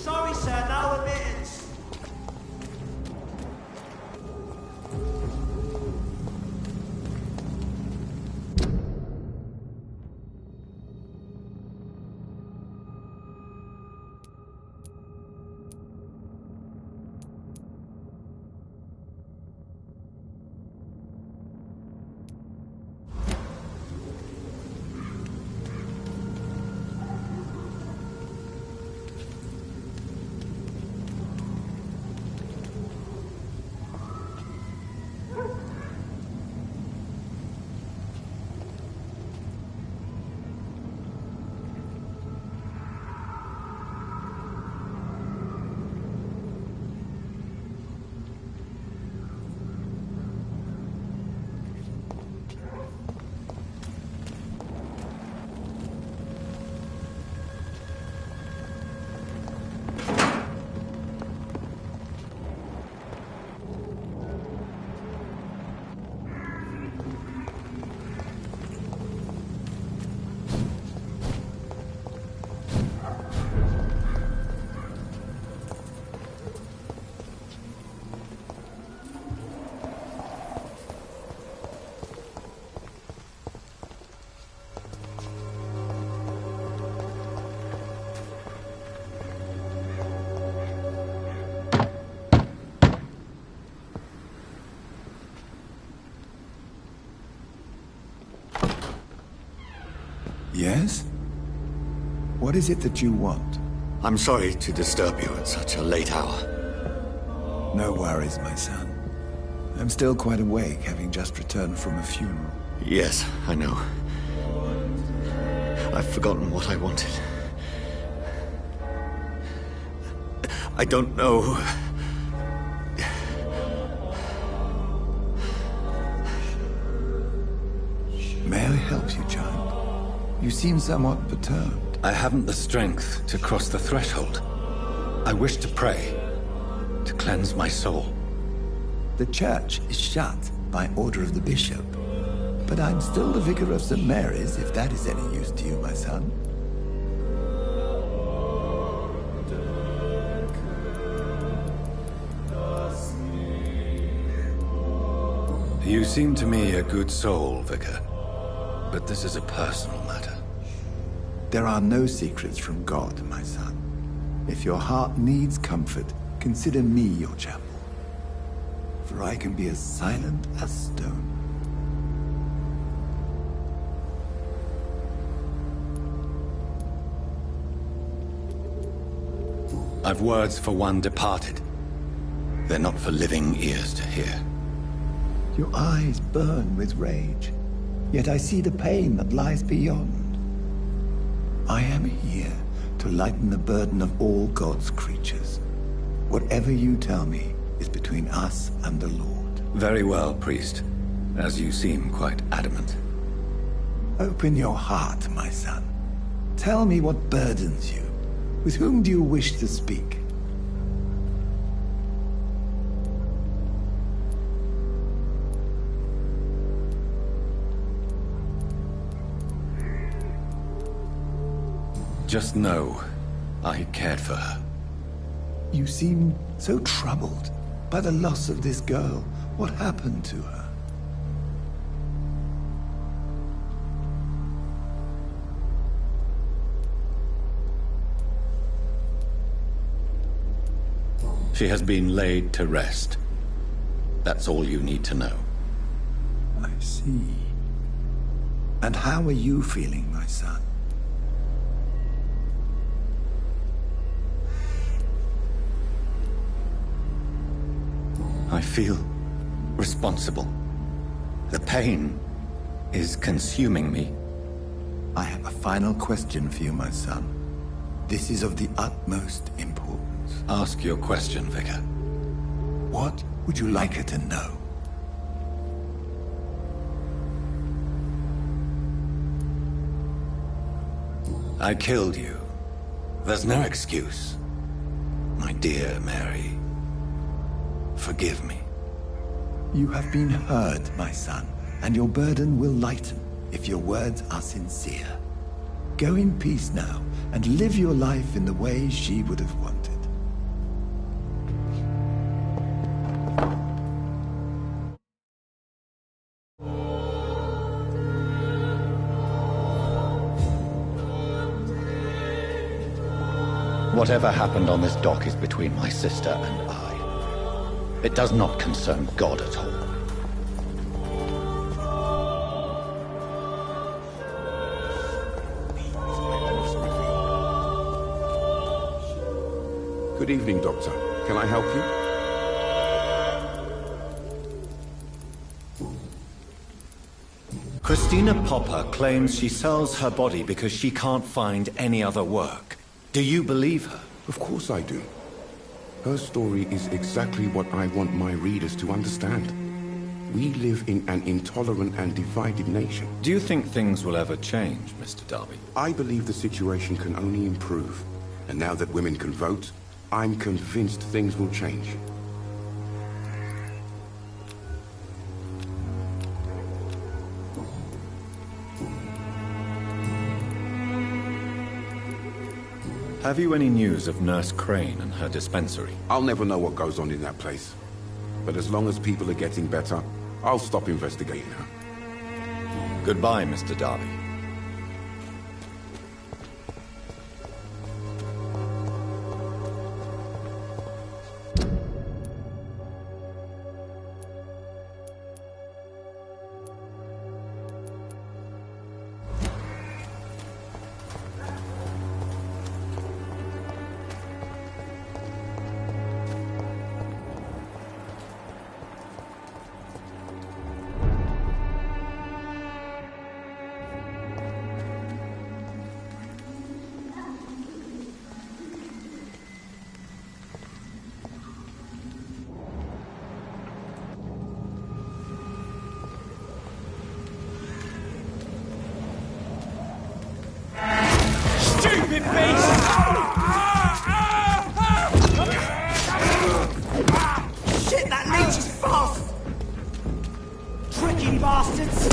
Sorry, sir, no admittance. Yes? What is it that you want? I'm sorry to disturb you at such a late hour. No worries, my son. I'm still quite awake, having just returned from a funeral. Yes, I know. I've forgotten what I wanted. I don't know. May I help you, child? You seem somewhat perturbed. I haven't the strength to cross the threshold. I wish to pray, to cleanse my soul. The church is shut by order of the bishop. But I'm still the vicar of St. Mary's, if that is any use to you, my son. You seem to me a good soul, Vicar. But this is a personal matter. There are no secrets from God, my son. If your heart needs comfort, consider me your chapel. For I can be as silent as stone. I've words for one departed. They're not for living ears to hear. Your eyes burn with rage, yet I see the pain that lies beyond. I am here to lighten the burden of all God's creatures. Whatever you tell me is between us and the Lord. Very well, priest, as you seem quite adamant. Open your heart, my son. Tell me what burdens you. With whom do you wish to speak? Just know, I cared for her. You seem so troubled by the loss of this girl. What happened to her? She has been laid to rest. That's all you need to know. I see. And how are you feeling, my son? I feel responsible. The pain is consuming me. I have a final question for you, my son. This is of the utmost importance. Ask your question, Vicar. What would you like her to know? I killed you. There's no excuse. My dear Mary, forgive me. You have been heard, my son, and your burden will lighten if your words are sincere. Go in peace now, and live your life in the way she would have wanted. Whatever happened on this dock is between my sister and I. It does not concern God at all. Good evening, Doctor. Can I help you? Christina Popper claims she sells her body because she can't find any other work. Do you believe her? Of course I do. Her story is exactly what I want my readers to understand. We live in an intolerant and divided nation. Do you think things will ever change, Mr. Darby? I believe the situation can only improve. And now that women can vote, I'm convinced things will change. Have you any news of Nurse Crane and her dispensary? I'll never know what goes on in that place. But as long as people are getting better, I'll stop investigating her. Goodbye, Mr. Darby. Stupid beast! Shit, that leech is fast! Tricky bastards!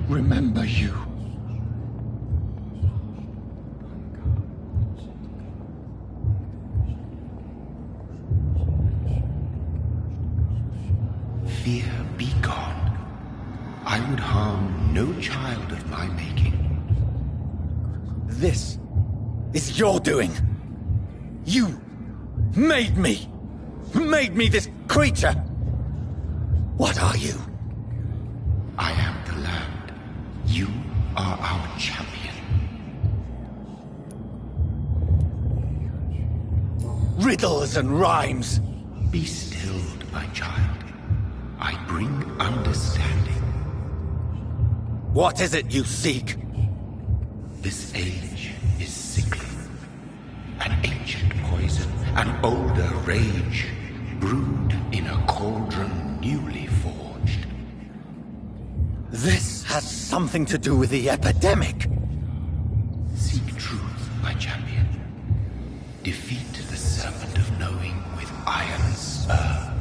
Remember you. Fear be gone. I would harm no child of my making. This is your doing. You made me. Made me this creature. What are you? I am the land. You are our champion. Riddles and rhymes. Be stilled, my child. I bring understanding. What is it you seek? This age is sickly. An ancient poison, an older rage, brewed in a cauldron newly forged. This has something to do with the epidemic. Seek truth, my champion. Defeat the serpent of knowing with iron spur.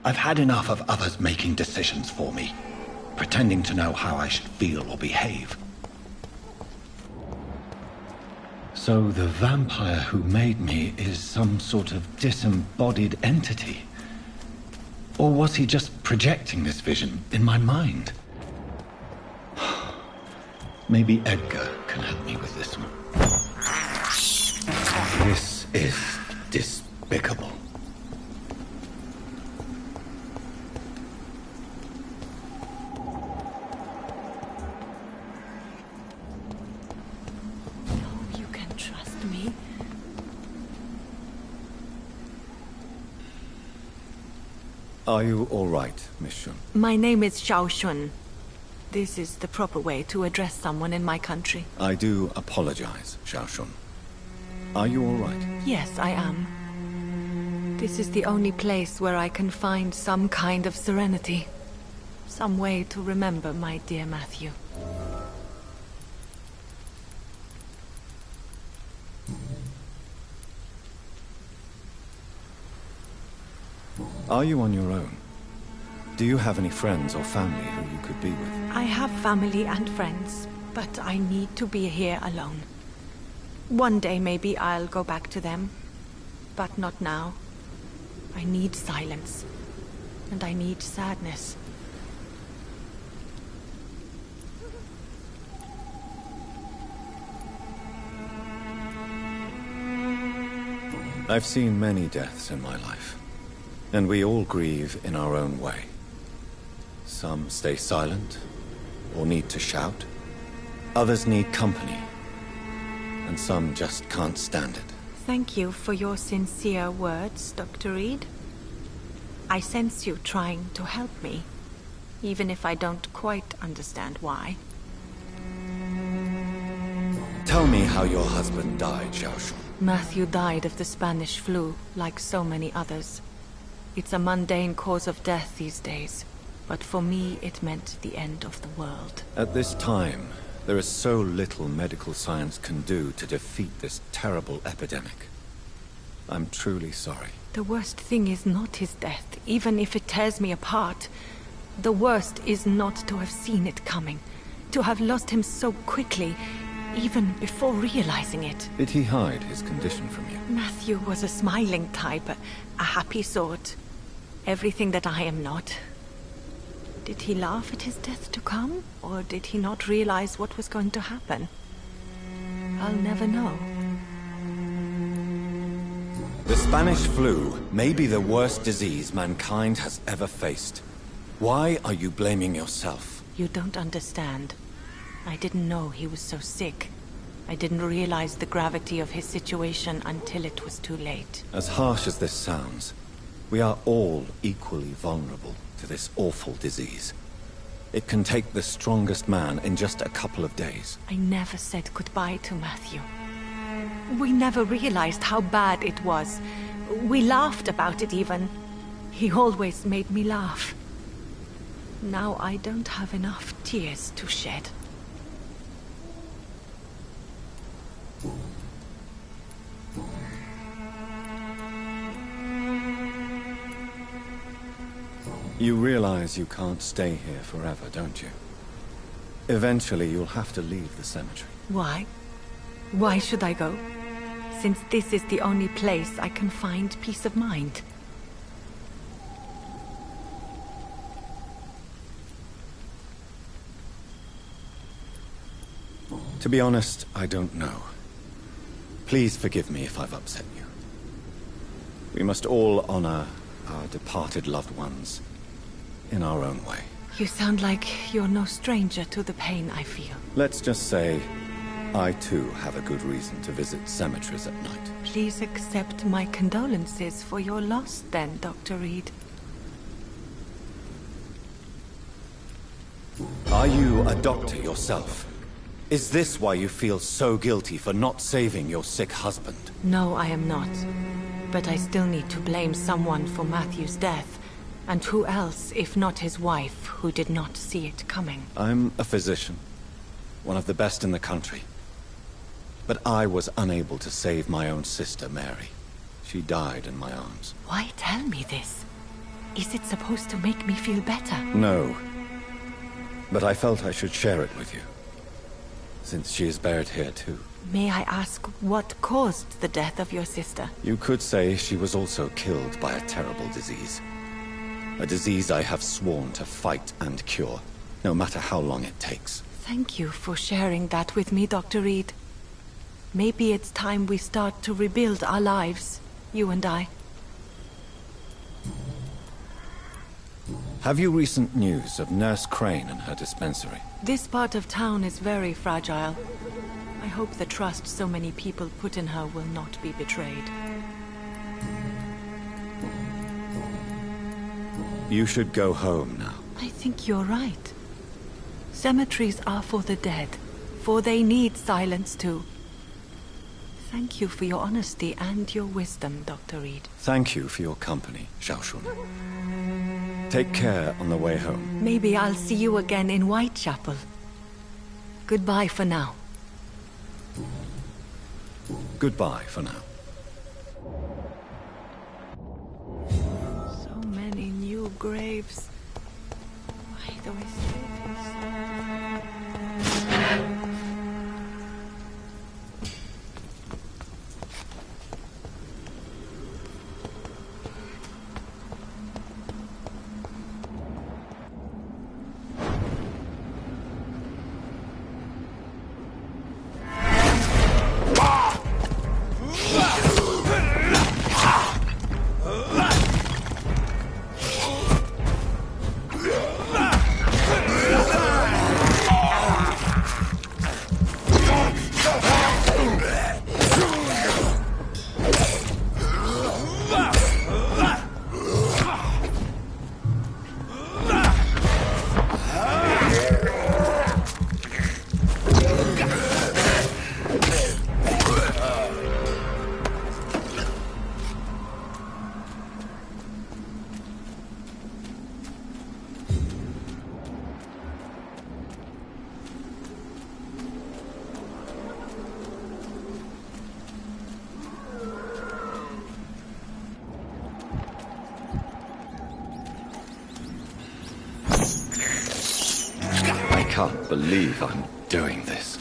I've had enough of others making decisions for me, pretending to know how I should feel or behave. So the vampire who made me is some sort of disembodied entity? Or was he just projecting this vision in my mind? Maybe Edgar can help me with this one. This is despicable. Are you all right, Miss Shun? My name is Xiao Shun. This is the proper way to address someone in my country. I do apologize, Xiao Shun. Are you all right? Yes, I am. This is the only place where I can find some kind of serenity. Some way to remember my dear Matthew. Are you on your own? Do you have any friends or family who you could be with? I have family and friends, but I need to be here alone. One day maybe I'll go back to them, but not now. I need silence, and I need sadness. I've seen many deaths in my life, and we all grieve in our own way. Some stay silent, or need to shout. Others need company, and some just can't stand it. Thank you for your sincere words, Dr. Reed. I sense you trying to help me, even if I don't quite understand why. Tell me how your husband died, Xiao Shun. Matthew died of the Spanish flu, like so many others. It's a mundane cause of death these days, but for me it meant the end of the world. At this time, there is so little medical science can do to defeat this terrible epidemic. I'm truly sorry. The worst thing is not his death, even if it tears me apart. The worst is not to have seen it coming, to have lost him so quickly, even before realizing it. Did he hide his condition from you? Matthew was a smiling type, a happy sort. Everything that I am not. Did he laugh at his death to come, or did he not realize what was going to happen? I'll never know. The Spanish flu may be the worst disease mankind has ever faced. Why are you blaming yourself? You don't understand. I didn't know he was so sick. I didn't realize the gravity of his situation until it was too late. As harsh as this sounds, we are all equally vulnerable to this awful disease. It can take the strongest man in just a couple of days. I never said goodbye to Matthew. We never realized how bad it was. We laughed about it even. He always made me laugh. Now I don't have enough tears to shed. You realize you can't stay here forever, don't you? Eventually you'll have to leave the cemetery. Why? Why should I go? Since this is the only place I can find peace of mind. To be honest, I don't know. Please forgive me if I've upset you. We must all honor our departed loved ones in our own way. You sound like you're no stranger to the pain I feel. Let's just say, I too have a good reason to visit cemeteries at night. Please accept my condolences for your loss then, Dr. Reed. Are you a doctor yourself? Is this why you feel so guilty for not saving your sick husband? No, I am not. But I still need to blame someone for Matthew's death. And who else, if not his wife, who did not see it coming? I'm a physician, one of the best in the country. But I was unable to save my own sister, Mary. She died in my arms. Why tell me this? Is it supposed to make me feel better? No. But I felt I should share it with you, since she is buried here too. May I ask what caused the death of your sister? You could say she was also killed by a terrible disease. A disease I have sworn to fight and cure, no matter how long it takes. Thank you for sharing that with me, Dr. Reed. Maybe it's time we start to rebuild our lives, you and I. Have you recent news of Nurse Crane and her dispensary? This part of town is very fragile. I hope the trust so many people put in her will not be betrayed. You should go home now. I think you're right. Cemeteries are for the dead, for they need silence too. Thank you for your honesty and your wisdom, Dr. Reed. Thank you for your company, Xiaoshun. Take care on the way home. Maybe I'll see you again in Whitechapel. Goodbye for now. Goodbye for now. So many new graves. Why do I say this? I can't believe I'm doing this.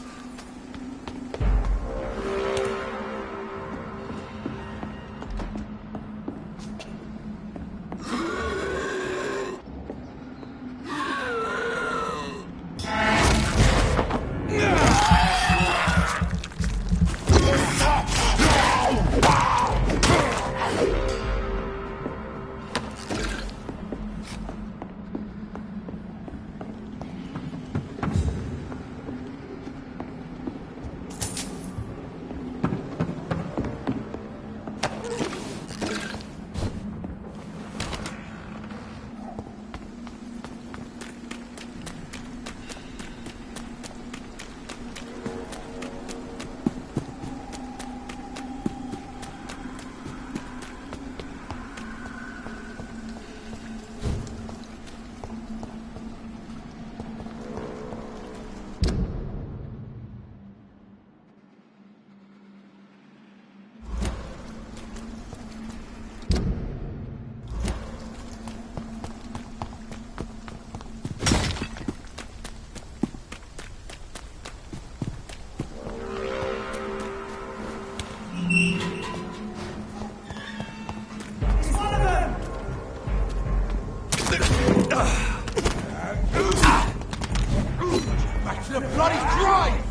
Back to the bloody drive!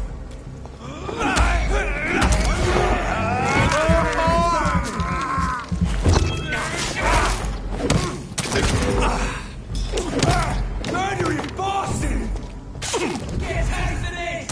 Murder, you bastard! Get his hands in it!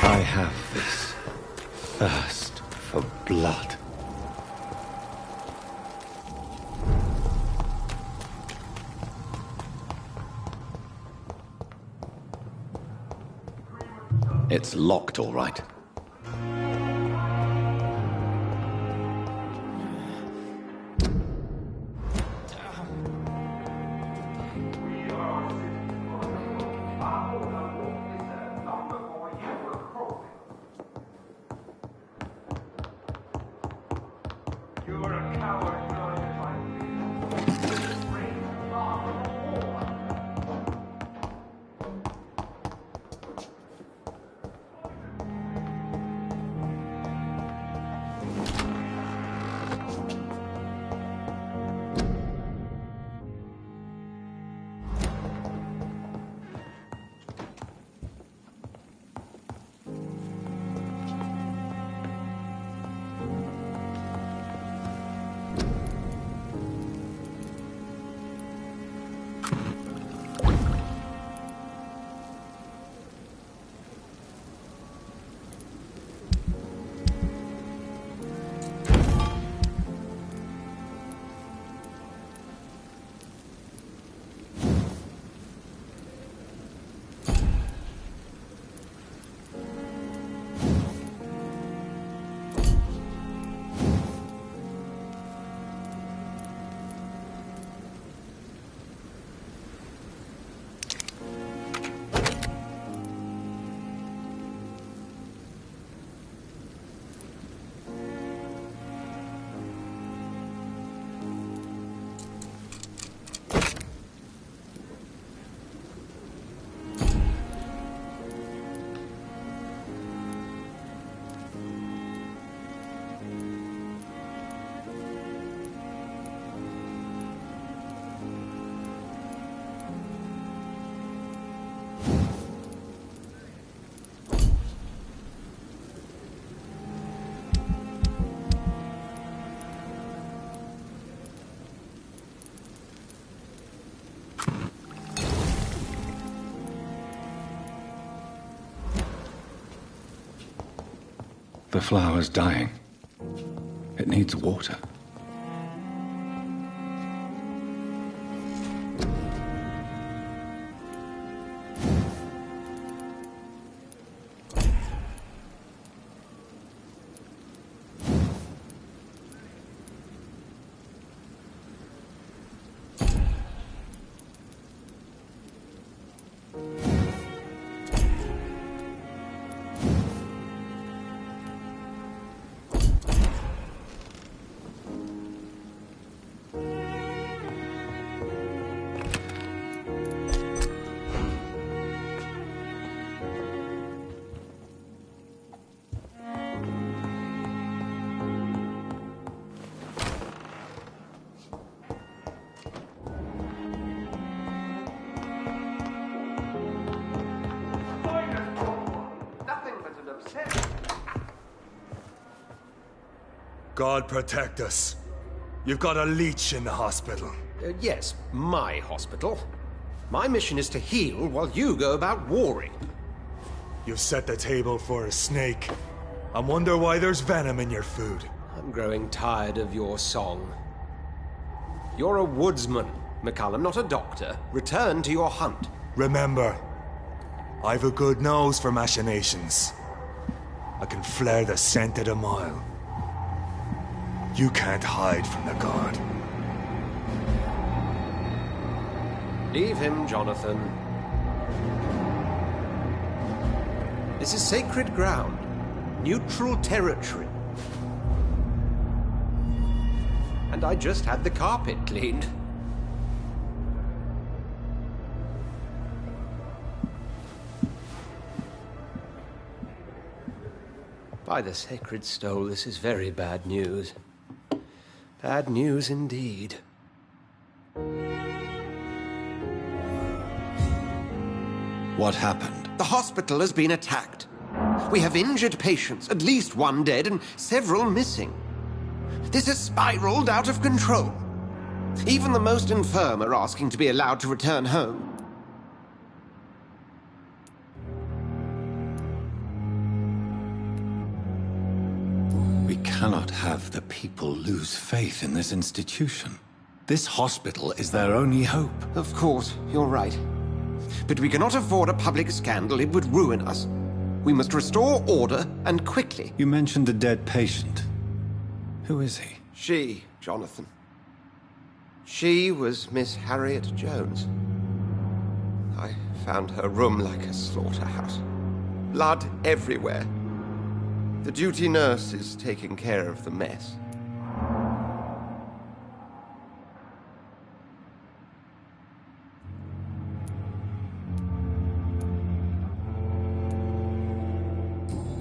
I have this thirst for blood. It's locked, all right. The flower's dying. It needs water. God protect us. You've got a leech in the hospital. Yes, my hospital. My mission is to heal while you go about warring. You've set the table for a snake. I wonder why there's venom in your food. I'm growing tired of your song. You're a woodsman, McCallum, not a doctor. Return to your hunt. Remember, I've a good nose for machinations. I can flare the scent at a mile. You can't hide from the guard. Leave him, Jonathan. This is sacred ground. Neutral territory. And I just had the carpet cleaned. By the sacred stole, this is very bad news. Bad news indeed. What happened? The hospital has been attacked. We have injured patients, at least one dead and several missing. This has spiraled out of control. Even the most infirm are asking to be allowed to return home. cannot have the people lose faith in this institution. This hospital is their only hope. Of course, you're right. But we cannot afford a public scandal. It would ruin us. We must restore order, and quickly. You mentioned a dead patient. Who is he? She, Jonathan. She was Miss Harriet Jones. I found her room like a slaughterhouse. Blood everywhere. The duty nurse is taking care of the mess.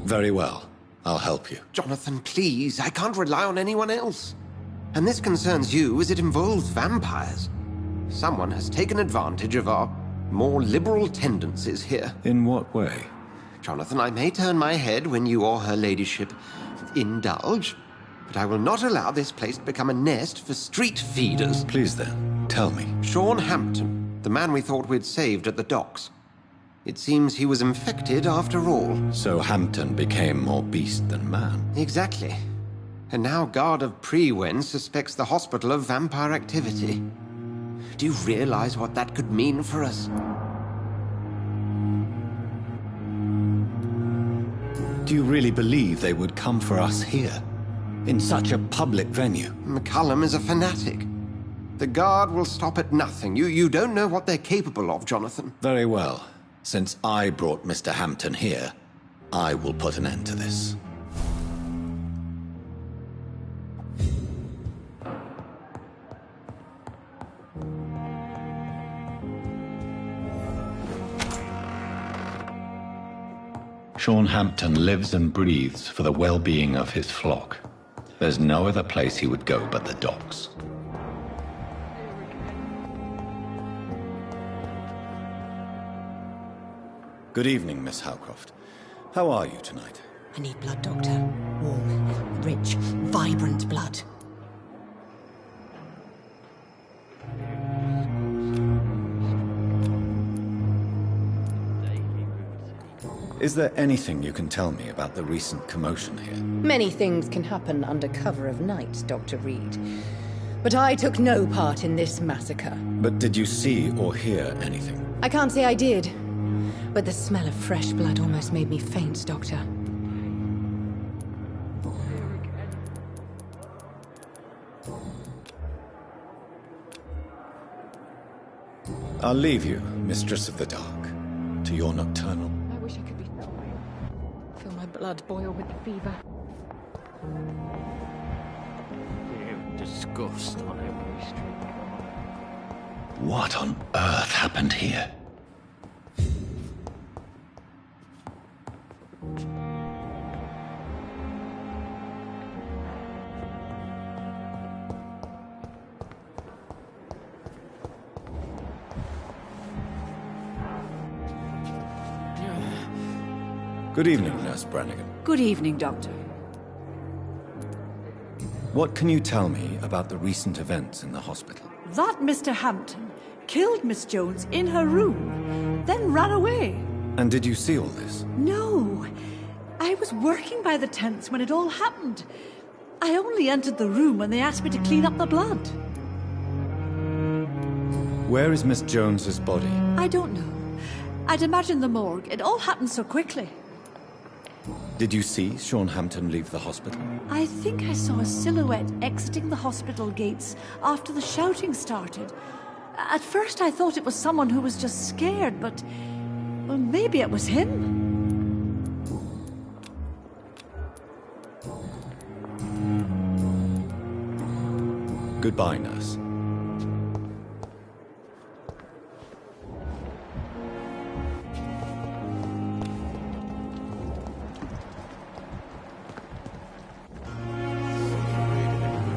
Very well. I'll help you. Jonathan, please. I can't rely on anyone else. And this concerns you as it involves vampires. Someone has taken advantage of our more liberal tendencies here. In what way? Jonathan, I may turn my head when you or her ladyship indulge, but I will not allow this place to become a nest for street feeders. Please then, tell me. Sean Hampton, the man we thought we'd saved at the docks. It seems he was infected after all. So Hampton became more beast than man. Exactly. And now Guard of Prewen suspects the hospital of vampire activity. Do you realize what that could mean for us? Do you really believe they would come for us here? In such a public venue? McCullum is a fanatic. The Guard will stop at nothing. You don't know what they're capable of, Jonathan. Very well. Since I brought Mr. Hampton here, I will put an end to this. Sean Hampton lives and breathes for the well-being of his flock. There's no other place he would go but the docks. Good evening, Miss Howcroft. How are you tonight? I need blood, Doctor. Warm, rich, vibrant blood. Is there anything you can tell me about the recent commotion here? Many things can happen under cover of night, Dr. Reed. But I took no part in this massacre. But did you see or hear anything? I can't say I did. But the smell of fresh blood almost made me faint, Doctor. I'll leave you, Mistress of the Dark, to your nocturnal. I wish I could be... Feel my blood boil with the fever. Disgust on every street. What on earth happened here? Good evening, Nurse Brannigan. Good evening, Doctor. What can you tell me about the recent events in the hospital? That Mr. Hampton killed Miss Jones in her room, then ran away. And did you see all this? No. I was working by the tents when it all happened. I only entered the room when they asked me to clean up the blood. Where is Miss Jones's body? I don't know. I'd imagine the morgue. It all happened so quickly. Did you see Sean Hampton leave the hospital? I think I saw a silhouette exiting the hospital gates after the shouting started. At first I thought it was someone who was just scared, but... well, maybe it was him. Goodbye, nurse.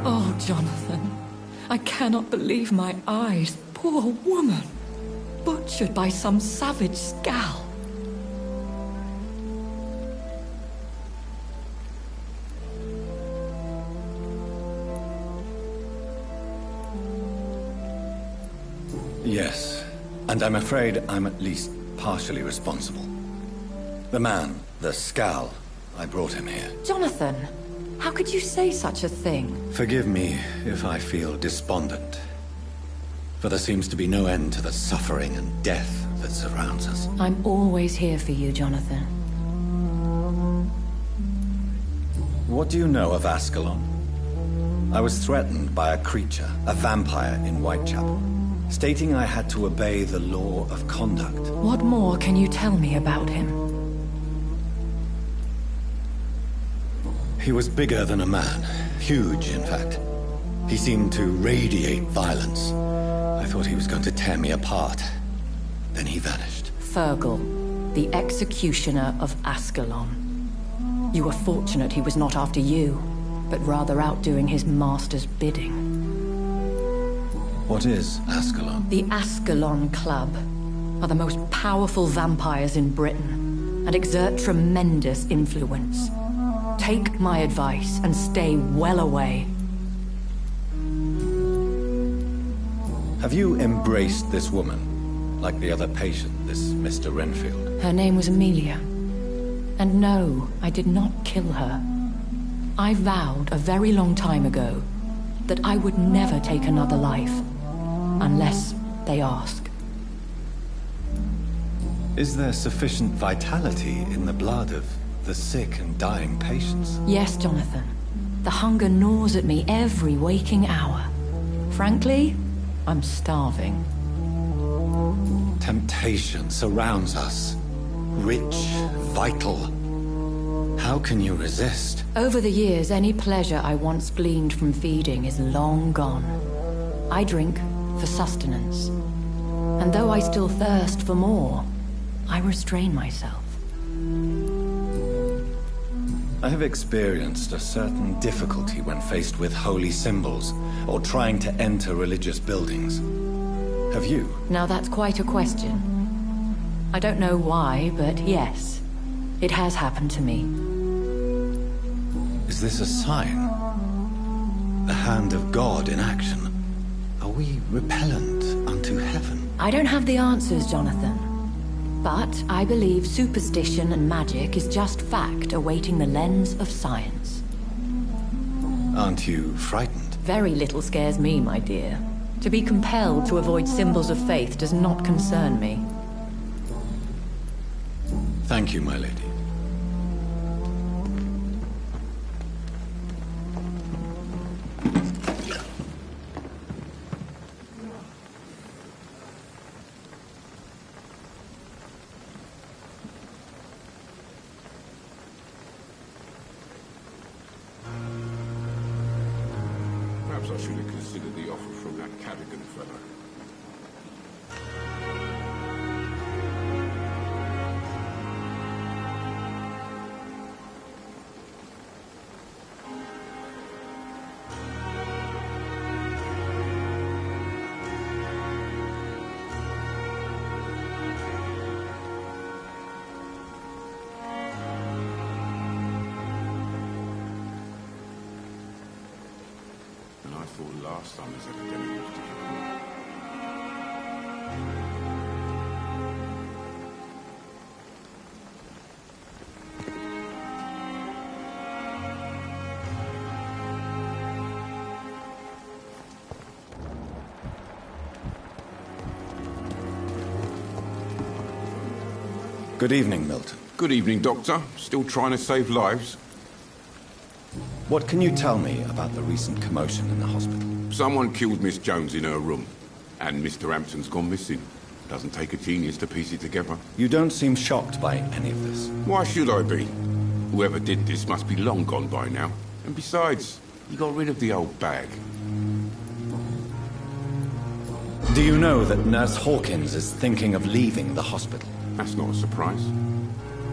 Oh, Jonathan. I cannot believe my eyes. Poor woman. Butchered by some savage scowl. Yes, and I'm afraid I'm at least partially responsible. The man, the scowl, I brought him here. Jonathan, How could you say such a thing? Forgive me if I feel despondent. For there seems to be no end to the suffering and death that surrounds us. I'm always here for you, Jonathan. What do you know of Ascalon? I was threatened by a creature, a vampire in Whitechapel, stating I had to obey the law of conduct. What more can you tell me about him? He was bigger than a man. Huge, in fact. He seemed to radiate violence. I thought he was going to tear me apart. Then he vanished. Fergal, the executioner of Ascalon. You were fortunate he was not after you, but rather out doing his master's bidding. What is Ascalon? The Ascalon Club are the most powerful vampires in Britain and exert tremendous influence. Take my advice and stay well away. Have you embraced this woman, like the other patient, this Mr. Renfield? Her name was Amelia. And no, I did not kill her. I vowed a very long time ago that I would never take another life, unless they ask. Is there sufficient vitality in the blood of the sick and dying patients? Yes, Jonathan. The hunger gnaws at me every waking hour. Frankly, I'm starving. Temptation surrounds us. Rich, vital. How can you resist? Over the years, any pleasure I once gleaned from feeding is long gone. I drink for sustenance. And though I still thirst for more, I restrain myself. I have experienced a certain difficulty when faced with holy symbols or trying to enter religious buildings. Have you? Now that's quite a question. I don't know why, but yes, it has happened to me. Is this a sign? The hand of God in action? Are we repellent unto heaven? I don't have the answers, Jonathan. But I believe superstition and magic is just fact awaiting the lens of science. Aren't you frightened? Very little scares me, my dear. To be compelled to avoid symbols of faith does not concern me. Thank you, my lady. Perhaps I should have considered the offer from that Cadogan fellow. And I thought last time this epidemic was difficult. Good evening, Milton. Good evening, Doctor. Still trying to save lives? What can you tell me about the recent commotion in the hospital? Someone killed Miss Jones in her room, and Mr. Hampton's gone missing. Doesn't take a genius to piece it together. You don't seem shocked by any of this. Why should I be? Whoever did this must be long gone by now. And besides, he got rid of the old bag. Do you know that Nurse Hawkins is thinking of leaving the hospital? That's not a surprise.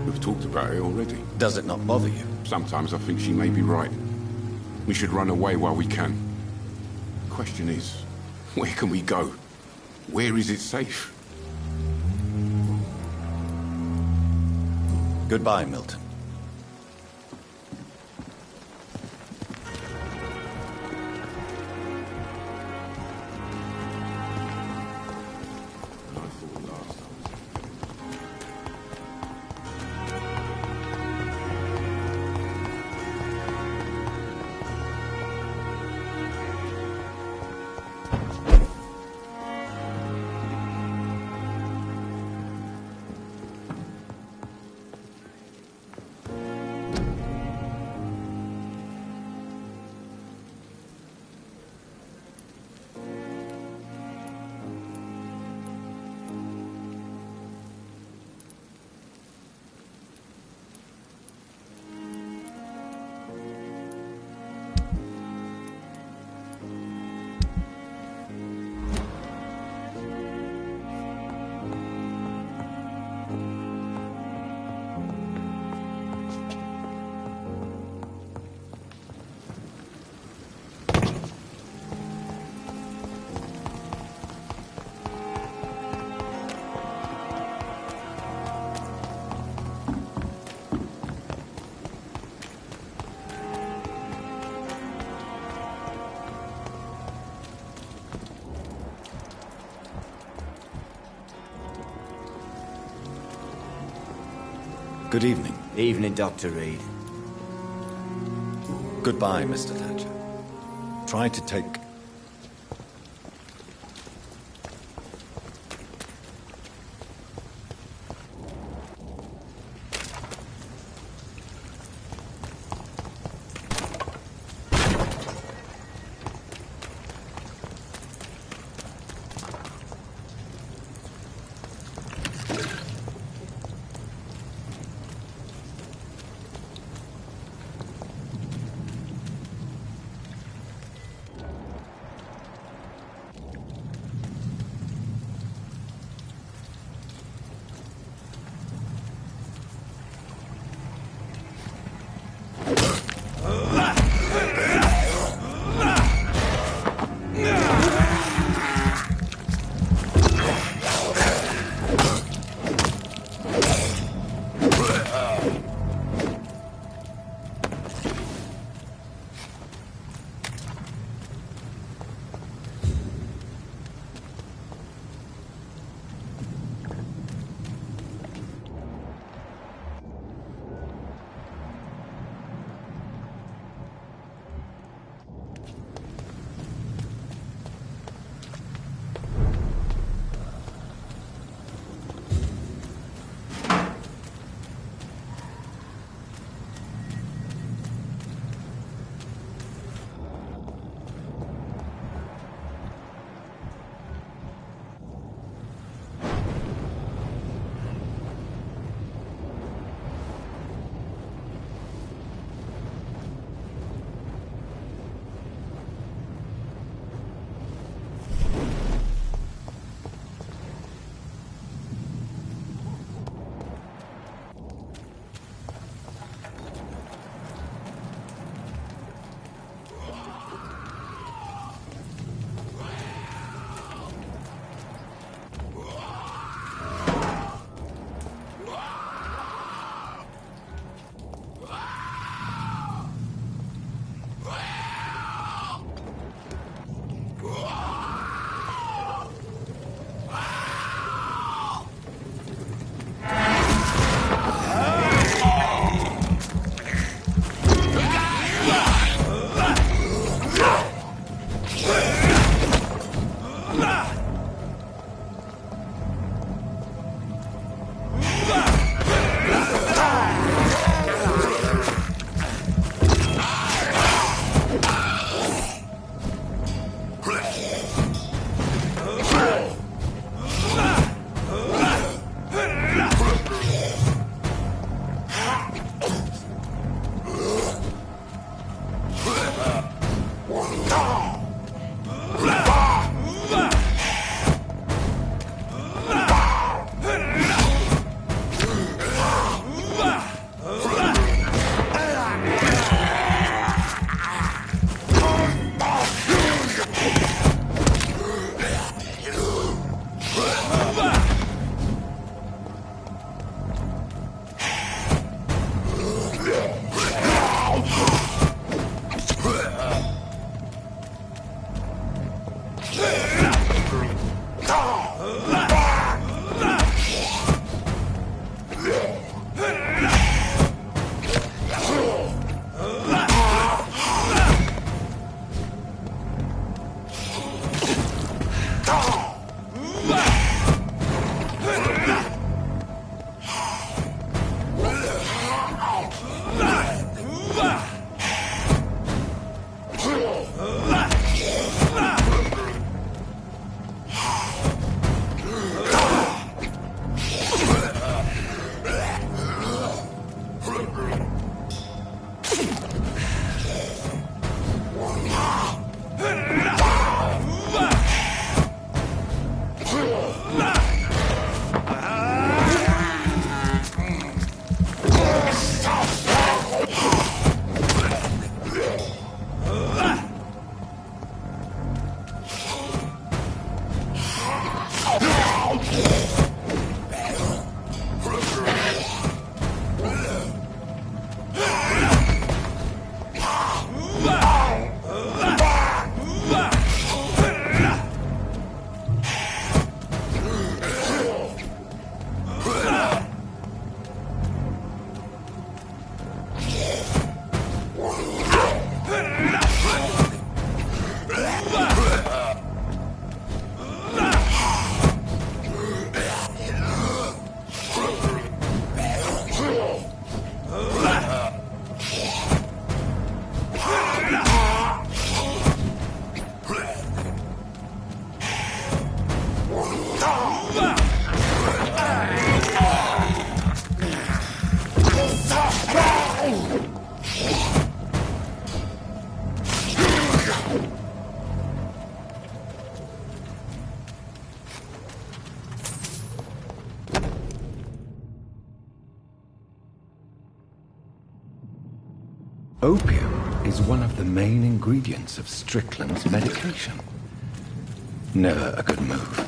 We've talked about it already. Does it not bother you? Sometimes I think she may be right. We should run away while we can. The question is, where can we go? Where is it safe? Goodbye, Milton. Good evening. Evening, Dr. Reed. Goodbye, Mr. Thatcher. Try to take... Opium is one of the main ingredients of Strickland's medication. Never a good move.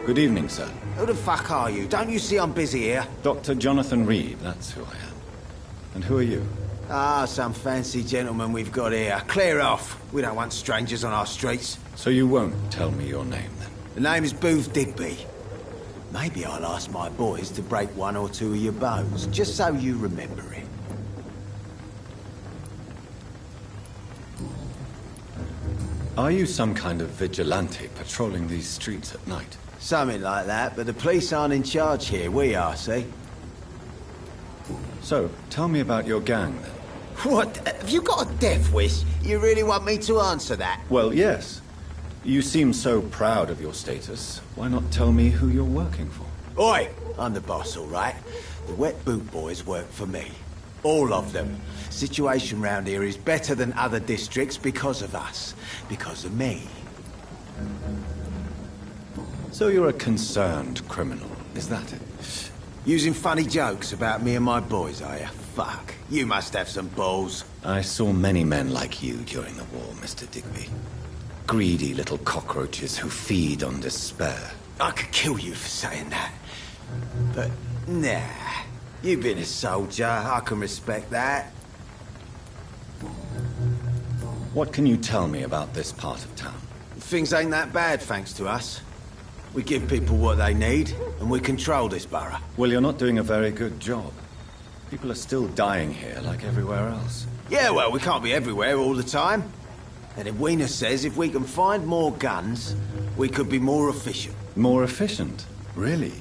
Good evening, sir. Who the fuck are you? Don't you see I'm busy here? Dr. Jonathan Reed, that's who I am. And who are you? Ah, some fancy gentleman we've got here. Clear off. We don't want strangers on our streets. So you won't tell me your name, then? The name is Booth Digby. Maybe I'll ask my boys to break one or two of your bones, just so you remember it. Are you some kind of vigilante patrolling these streets at night? Something like that, but the police aren't in charge here. We are, see? So, tell me about your gang, then. What? Have you got a death wish? You really want me to answer that? Well, yes. You seem so proud of your status. Why not tell me who you're working for? Oi! I'm the boss, all right? The Wet Boot Boys work for me. All of them. Situation round here is better than other districts because of us. Because of me. So you're a concerned criminal, is that it? Using funny jokes about me and my boys, are you? Fuck. You must have some balls. I saw many men like you during the war, Mr. Digby. Greedy little cockroaches who feed on despair. I could kill you for saying that. But, nah. You've been a soldier. I can respect that. What can you tell me about this part of town? Things ain't that bad, thanks to us. We give people what they need, and we control this borough. Well, you're not doing a very good job. People are still dying here, like everywhere else. Yeah, well, we can't be everywhere all the time. And Edwina says if we can find more guns, we could be more efficient. More efficient? Really?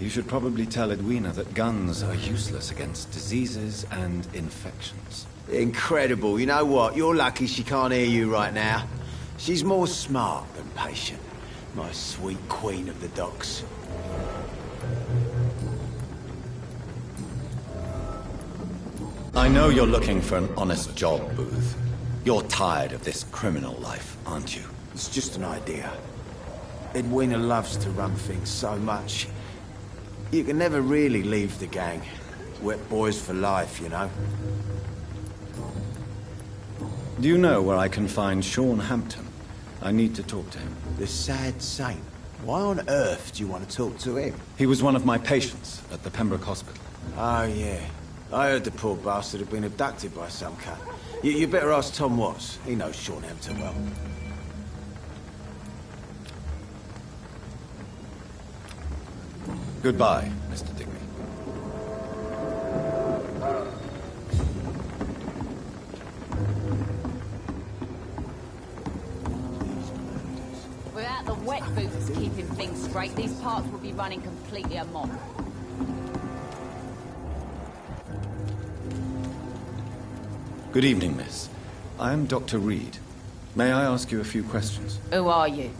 You should probably tell Edwina that guns are useless against diseases and infections. Incredible. You know what? You're lucky she can't hear you right now. She's more smart than patient. My sweet queen of the docks. I know you're looking for an honest job, Booth. You're tired of this criminal life, aren't you? It's just an idea. Edwina loves to run things so much. You can never really leave the gang. Wet boys for life, you know. Do you know where I can find Sean Hampton? I need to talk to him. The sad saint. Why on earth do you want to talk to him? He was one of my patients at the Pembroke Hospital. Oh, yeah. I heard the poor bastard had been abducted by some cut. You better ask Tom Watts. He knows Sean Hampton well. Goodbye, Mr. Digby. Without the wet boots keeping things straight, these parts would be running completely amok. Good evening, miss. I am Dr. Reed. May I ask you a few questions? Who are you?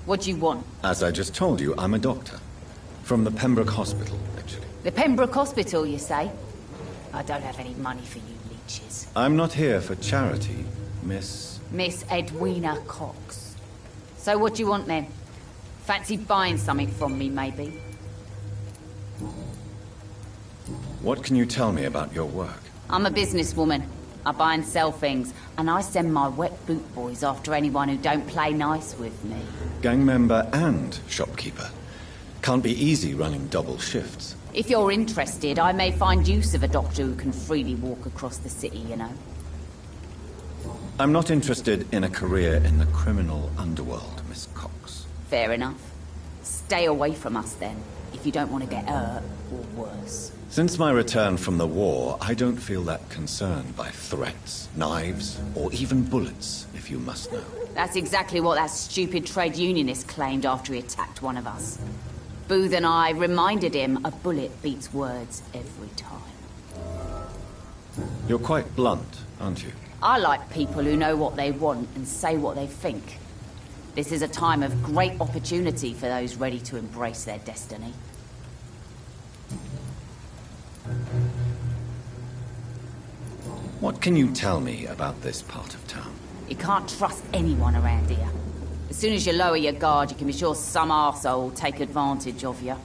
What do you want? As I just told you, I'm a doctor. From the Pembroke Hospital, actually. The Pembroke Hospital, you say? I don't have any money for you leeches. I'm not here for charity, Miss... Miss Edwina Cox. So what do you want then? Fancy buying something from me, maybe? What can you tell me about your work? I'm a businesswoman. I buy and sell things, and I send my wet boot boys after anyone who don't play nice with me. Gang member and shopkeeper. Can't be easy running double shifts. If you're interested, I may find use of a doctor who can freely walk across the city, you know. I'm not interested in a career in the criminal underworld, Miss Cox. Fair enough. Stay away from us then, if you don't want to get hurt, or worse. Since my return from the war, I don't feel that concerned by threats, knives, or even bullets, if you must know. That's exactly what that stupid trade unionist claimed after he attacked one of us. Booth and I reminded him a bullet beats words every time. You're quite blunt, aren't you? I like people who know what they want and say what they think. This is a time of great opportunity for those ready to embrace their destiny. What can you tell me about this part of town? You can't trust anyone around here. As soon as you lower your guard, you can be sure some arsehole will take advantage of you.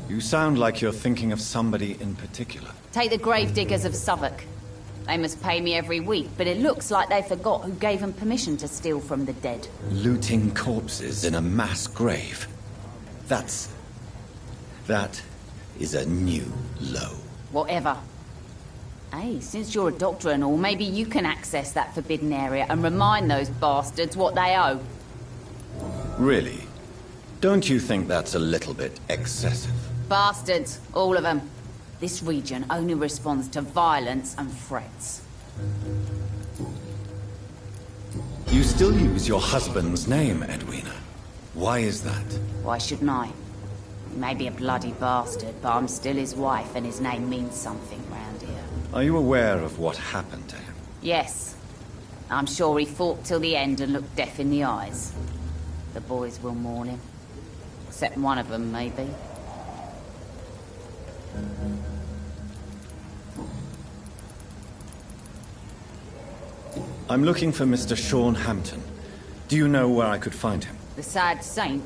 You sound like you're thinking of somebody in particular. Take the gravediggers of Southwark. They must pay me every week, but it looks like they forgot who gave them permission to steal from the dead. Looting corpses in a mass grave. That is a new low. Whatever. Hey, since you're a doctor and all, maybe you can access that forbidden area and remind those bastards what they owe. Really? Don't you think that's a little bit excessive? Bastards, all of them. This region only responds to violence and threats. You still use your husband's name, Edwina. Why is that? Why shouldn't I? He may be a bloody bastard, but I'm still his wife and his name means something round here. Are you aware of what happened to him? Yes. I'm sure he fought till the end and looked death in the eyes. The boys will mourn him. Except one of them, maybe. I'm looking for Mr. Sean Hampton. Do you know where I could find him? The sad saint?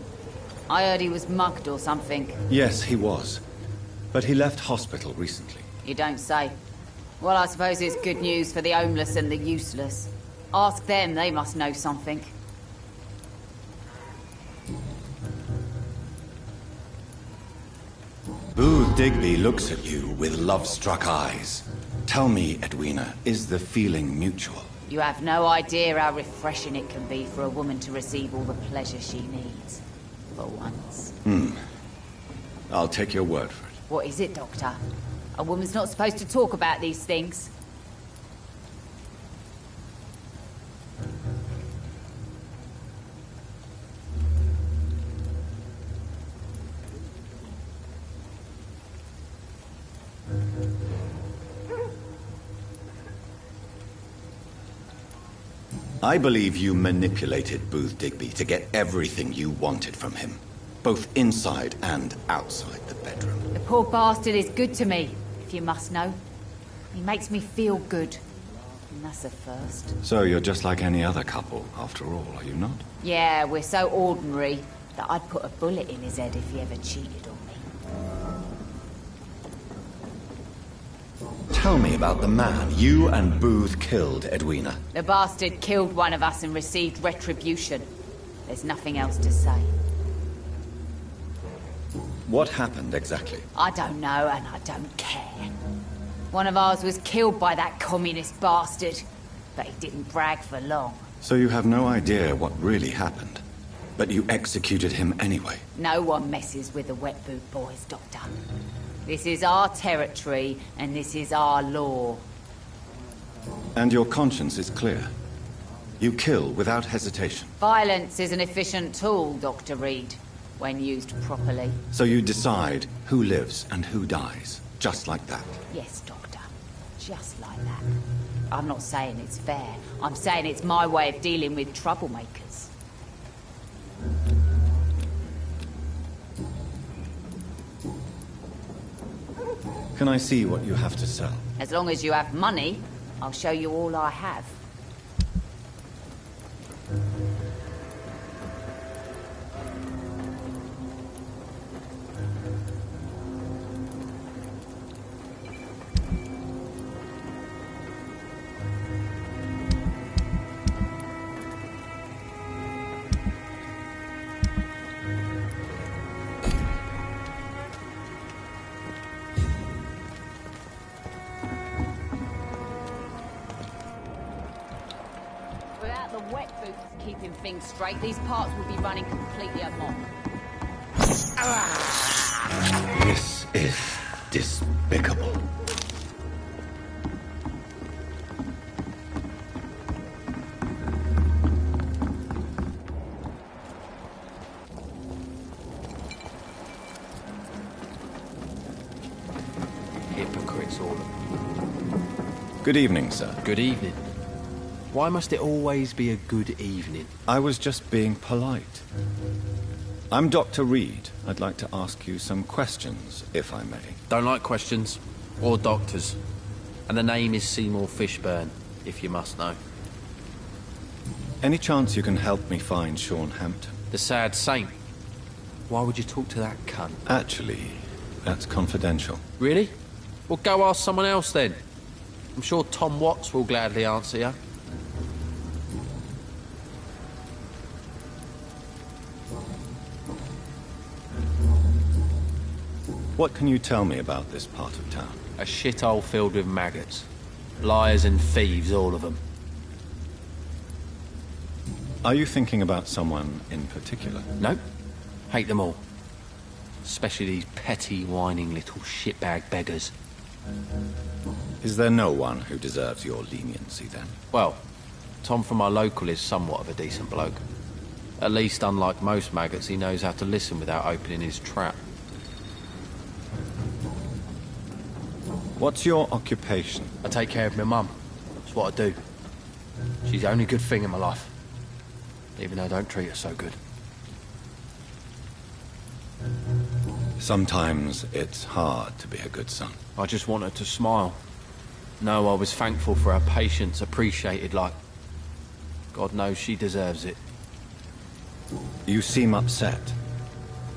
I heard he was mugged or something. Yes, he was. But he left hospital recently. You don't say. Well, I suppose it's good news for the homeless and the useless. Ask them, they must know something. Booth Digby looks at you with love-struck eyes. Tell me, Edwina, is the feeling mutual? You have no idea how refreshing it can be for a woman to receive all the pleasure she needs. For once. I'll take your word for it. What is it, Doctor? A woman's not supposed to talk about these things. I believe you manipulated Booth Digby to get everything you wanted from him. Both inside and outside the bedroom. The poor bastard is good to me, if you must know. He makes me feel good. And that's a first. So you're just like any other couple, after all, are you not? Yeah, we're so ordinary that I'd put a bullet in his head if he ever cheated on me. Tell me about the man you and Booth killed, Edwina. The bastard killed one of us and received retribution. There's nothing else to say. What happened exactly? I don't know, and I don't care. One of ours was killed by that communist bastard, but he didn't brag for long. So you have no idea what really happened, but you executed him anyway? No one messes with the wet boot boys, Doctor. This is our territory, and this is our law. And your conscience is clear. You kill without hesitation. Violence is an efficient tool, Dr. Reed, when used properly. So you decide who lives and who dies, just like that? Yes, Doctor. Just like that. I'm not saying it's fair. I'm saying it's my way of dealing with troublemakers. can I see what you have to sell? As long as you have money, I'll show you all I have. Without the wet boots keeping things straight, these parts would be running completely amok. This is despicable. Hypocrites, all of them. Good evening, sir. Good evening. Why must it always be a good evening? I was just being polite. I'm Dr. Reed. I'd like to ask you some questions, if I may. Don't like questions. Or doctors. And the name is Seymour Fishburne, if you must know. Any chance you can help me find Sean Hampton? The sad saint. Why would you talk to that cunt? Actually, that's confidential. Really? Well, go ask someone else then. I'm sure Tom Watts will gladly answer you. What can you tell me about this part of town? A shithole filled with maggots. Liars and thieves, all of them. Are you thinking about someone in particular? Nope. Hate them all. Especially these petty, whining little shitbag beggars. Is there no one who deserves your leniency, then? Well, Tom from our local is somewhat of a decent bloke. At least, unlike most maggots, he knows how to listen without opening his trap. What's your occupation? I take care of my mum. That's what I do. She's the only good thing in my life. Even though I don't treat her so good. Sometimes it's hard to be a good son. I just want her to smile. No, I was thankful for her patience, appreciated like... God knows she deserves it. You seem upset.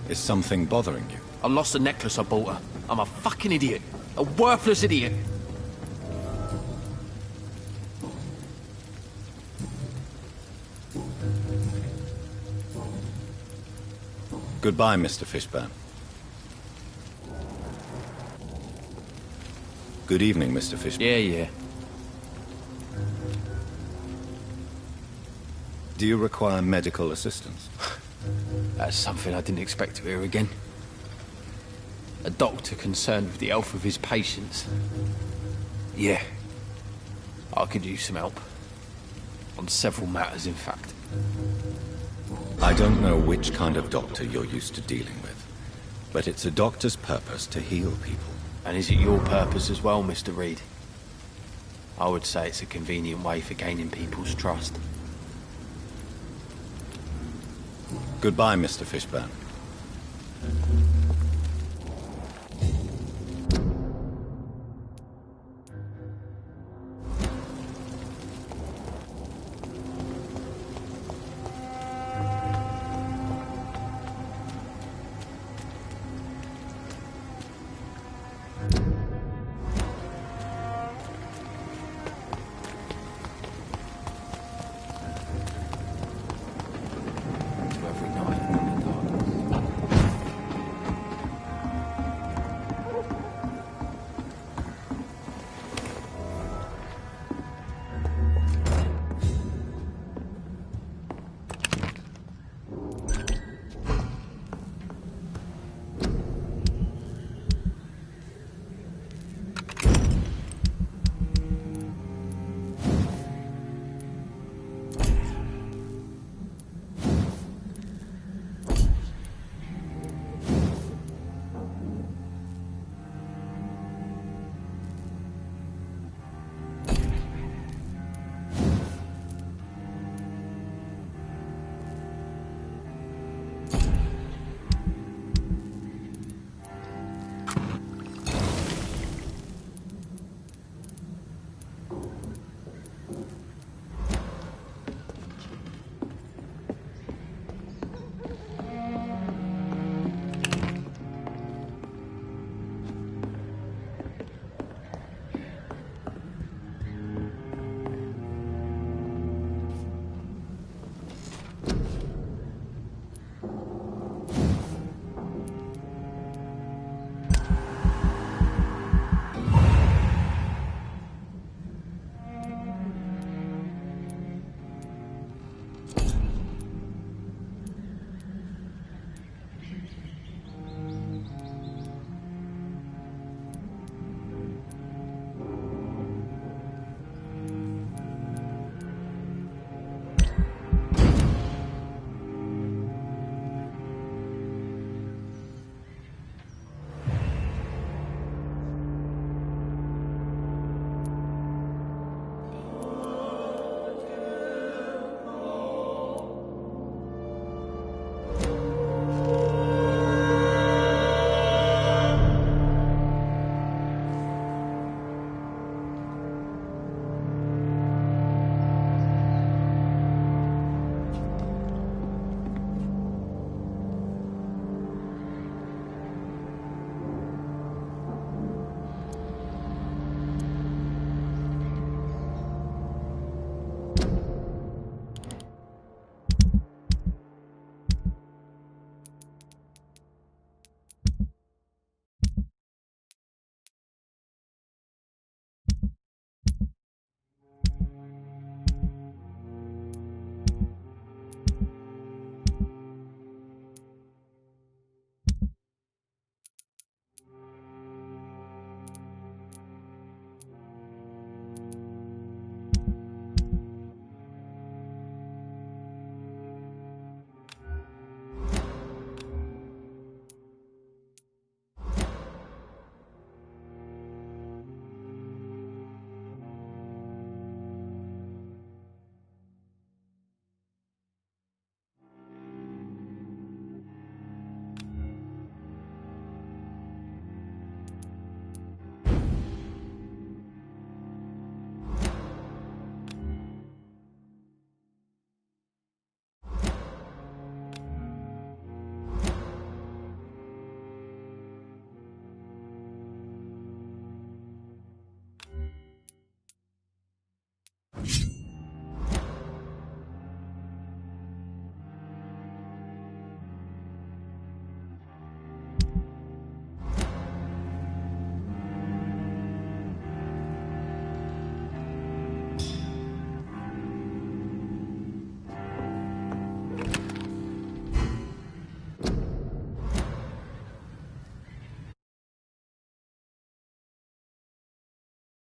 Is something bothering you? I lost the necklace I bought her. I'm a fucking idiot. A worthless idiot. Goodbye, Mr. Fishburne. Good evening, Mr. Fishburne. Yeah. Do you require medical assistance? That's something I didn't expect to hear again. A doctor concerned with the health of his patients. Yeah. I could use some help. On several matters, in fact. I don't know which kind of doctor you're used to dealing with, but it's a doctor's purpose to heal people. And is it your purpose as well, Mr. Reed? I would say it's a convenient way for gaining people's trust. Goodbye, Mr. Fishburne.